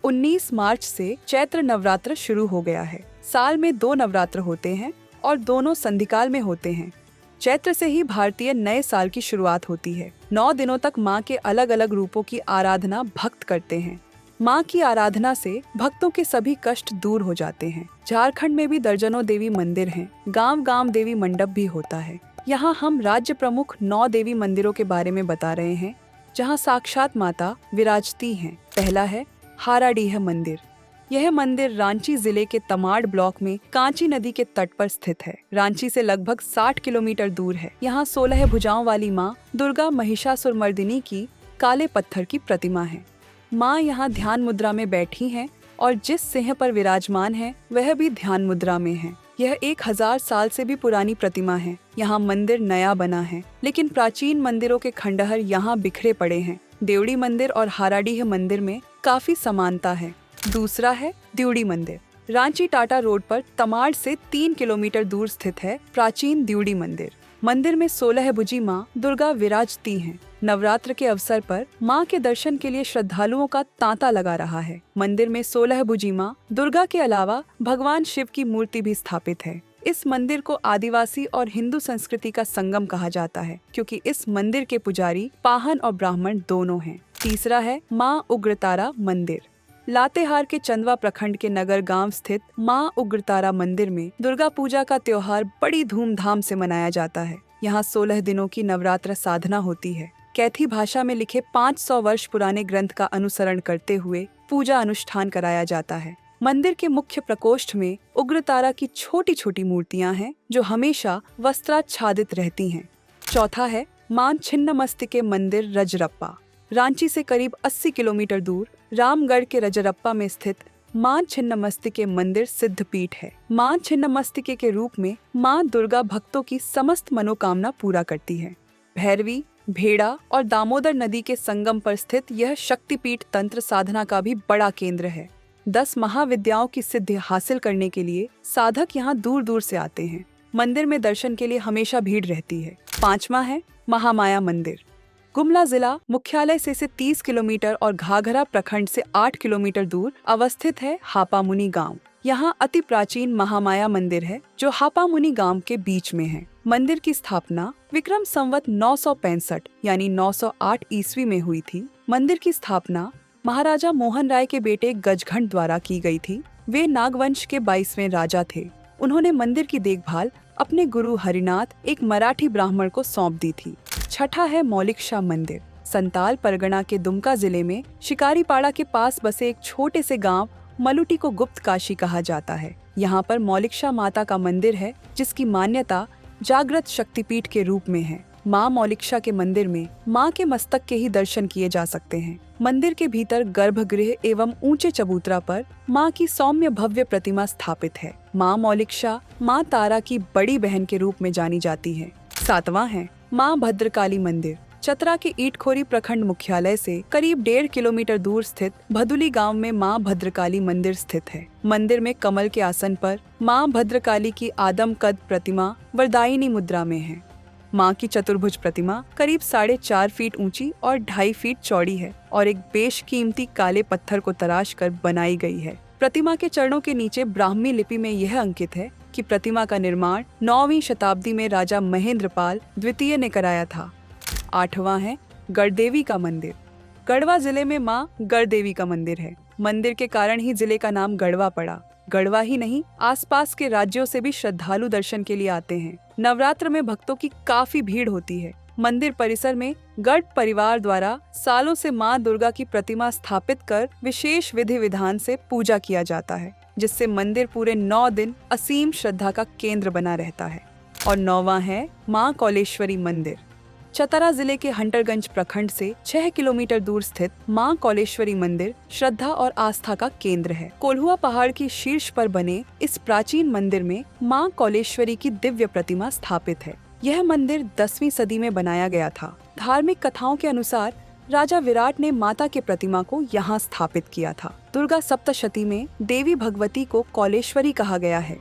19 मार्च से चैत्र नवरात्र शुरू हो गया है। साल में 2 नवरात्र होते हैं और दोनों संधिकाल में होते हैं। चैत्र से ही भारतीय नए साल की शुरुआत होती है। 9 दिनों तक माँ के अलग अलग रूपों की आराधना भक्त करते हैं। माँ की आराधना से भक्तों के सभी कष्ट दूर हो जाते हैं। झारखंड में भी दर्जनों देवी मंदिर हैं। गांव-गांव देवी मंडप भी होता है। यहाँ हम राज्य प्रमुख 9 देवी मंदिरों के बारे में बता रहे हैं, जहाँ साक्षात माता विराजती हैं। पहला है हाराडीह मंदिर। यह मंदिर रांची जिले के तमाड़ ब्लॉक में कांची नदी के तट पर स्थित है। रांची से लगभग 60 किलोमीटर दूर है। यहाँ 16 भुजाओं वाली माँ दुर्गा महिषासुरमर्दिनी की काले पत्थर की प्रतिमा है। माँ यहाँ ध्यान मुद्रा में बैठी हैं और जिस सिंह पर विराजमान है वह भी ध्यान मुद्रा में है। यह 1000 साल से भी पुरानी प्रतिमा है। यहाँ मंदिर नया बना है, लेकिन प्राचीन मंदिरों के खंडहर यहाँ बिखरे पड़े हैं। देवड़ी मंदिर और हाराडीह मंदिर में काफी समानता है। दूसरा है द्यूड़ी मंदिर। रांची टाटा रोड पर तमाड़ से 3 किलोमीटर दूर स्थित है प्राचीन द्यूड़ी मंदिर। मंदिर में 16 भुजी माँ दुर्गा विराजती हैं। नवरात्र के अवसर पर माँ के दर्शन के लिए श्रद्धालुओं का तांता लगा रहा है। मंदिर में 16 भुजी माँ दुर्गा के अलावा भगवान शिव की मूर्ति भी स्थापित है। इस मंदिर को आदिवासी और हिंदू संस्कृति का संगम कहा जाता है, क्योंकि इस मंदिर के पुजारी पाहन और ब्राह्मण दोनों हैं। तीसरा है माँ उग्रतारा मंदिर। लातेहार के चंदवा प्रखंड के नगर गांव स्थित माँ उग्रतारा मंदिर में दुर्गा पूजा का त्योहार बड़ी धूमधाम से मनाया जाता है। यहाँ 16 दिनों की नवरात्र साधना होती है। कैथी भाषा में लिखे 500 वर्ष पुराने ग्रंथ का अनुसरण करते हुए पूजा अनुष्ठान कराया जाता है। मंदिर के मुख्य प्रकोष्ठ में उग्रतारा की छोटी छोटी मूर्तियां हैं, जो हमेशा वस्त्राच्छादित रहती हैं। चौथा है मां छिन्नमस्तिके मंदिर रजरप्पा। रांची से करीब 80 किलोमीटर दूर रामगढ़ के रजरप्पा में स्थित मां छिन्नमस्तिके मंदिर सिद्धपीठ है। मां छिन्नमस्तिके के रूप में मां दुर्गा भक्तों की समस्त मनोकामना पूरा करती है। भैरवी, भेड़ा और दामोदर नदी के संगम पर स्थित यह शक्तिपीठ तंत्र साधना का भी बड़ा केंद्र है। 10 महाविद्याओं की सिद्धि हासिल करने के लिए साधक यहाँ दूर दूर से आते हैं। मंदिर में दर्शन के लिए हमेशा भीड़ रहती है। 5वां है महामाया मंदिर। गुमला जिला मुख्यालय से 30 किलोमीटर और घाघरा प्रखंड से 8 किलोमीटर दूर अवस्थित है हापामुनि गांव। यहाँ अति प्राचीन महामाया मंदिर है, जो हापामुनि गांव के बीच में है। मंदिर की स्थापना विक्रम संवत 965 यानी 908 ईस्वी में हुई थी। मंदिर की स्थापना महाराजा मोहन राय के बेटे गजघंट द्वारा की गई थी। वे नागवंश के 22वें राजा थे। उन्होंने मंदिर की देखभाल अपने गुरु हरिनाथ, एक मराठी ब्राह्मण को सौंप दी थी। छठा है मौलिकशा मंदिर। संताल परगना के दुमका जिले में शिकारीपाड़ा के पास बसे एक छोटे से गांव मलुटी को गुप्त काशी कहा जाता है। यहाँ पर मौलिकशा माता का मंदिर है, जिसकी मान्यता जागृत शक्तिपीठ के रूप में है। माँ मौलिकशा के मंदिर में माँ के मस्तक के ही दर्शन किए जा सकते हैं। मंदिर के भीतर गर्भगृह एवं ऊंचे चबूतरा पर माँ की सौम्य भव्य प्रतिमा स्थापित है। माँ मौलिकशा माँ तारा की बड़ी बहन के रूप में जानी जाती है। 7वां है माँ भद्रकाली मंदिर। चतरा के ईटखोरी प्रखंड मुख्यालय से करीब 1.5 किलोमीटर दूर स्थित भदुली गांव में माँ भद्रकाली मंदिर स्थित है। मंदिर में कमल के आसन पर माँ भद्रकाली की आदम कद प्रतिमा वरदायिनी मुद्रा में है। माँ की चतुर्भुज प्रतिमा करीब 4.5 फीट ऊंची और 2.5 फीट चौड़ी है और एक बेशकीमती काले पत्थर को तराश कर बनाई गई है। प्रतिमा के चरणों के नीचे ब्राह्मी लिपि में यह अंकित है कि प्रतिमा का निर्माण 9वीं शताब्दी में राजा महेंद्रपाल द्वितीय ने कराया था। 8वां है गढ़देवी का मंदिर। गढ़वा जिले में माँ गढ़देवी का मंदिर है। मंदिर के कारण ही जिले का नाम गढ़वा पड़ा। गढ़वा ही नहीं, आसपास के राज्यों से भी श्रद्धालु दर्शन के लिए आते हैं। नवरात्र में भक्तों की काफी भीड़ होती है। मंदिर परिसर में गढ़ परिवार द्वारा सालों से माँ दुर्गा की प्रतिमा स्थापित कर विशेष विधि विधान से पूजा किया जाता है, जिससे मंदिर पूरे 9 दिन असीम श्रद्धा का केंद्र बना रहता है। और 9वां है माँ कौलेश्वरी मंदिर। चतरा जिले के हंटरगंज प्रखंड से 6 किलोमीटर दूर स्थित माँ कौलेश्वरी मंदिर श्रद्धा और आस्था का केंद्र है। कोल्हुआ पहाड़ की शीर्ष पर बने इस प्राचीन मंदिर में माँ कौलेश्वरी की दिव्य प्रतिमा स्थापित है। यह मंदिर 10वीं सदी में बनाया गया था। धार्मिक कथाओं के अनुसार राजा विराट ने माता के प्रतिमा को यहाँ स्थापित किया था। दुर्गा सप्तशती में देवी भगवती को कौलेश्वरी कहा गया है।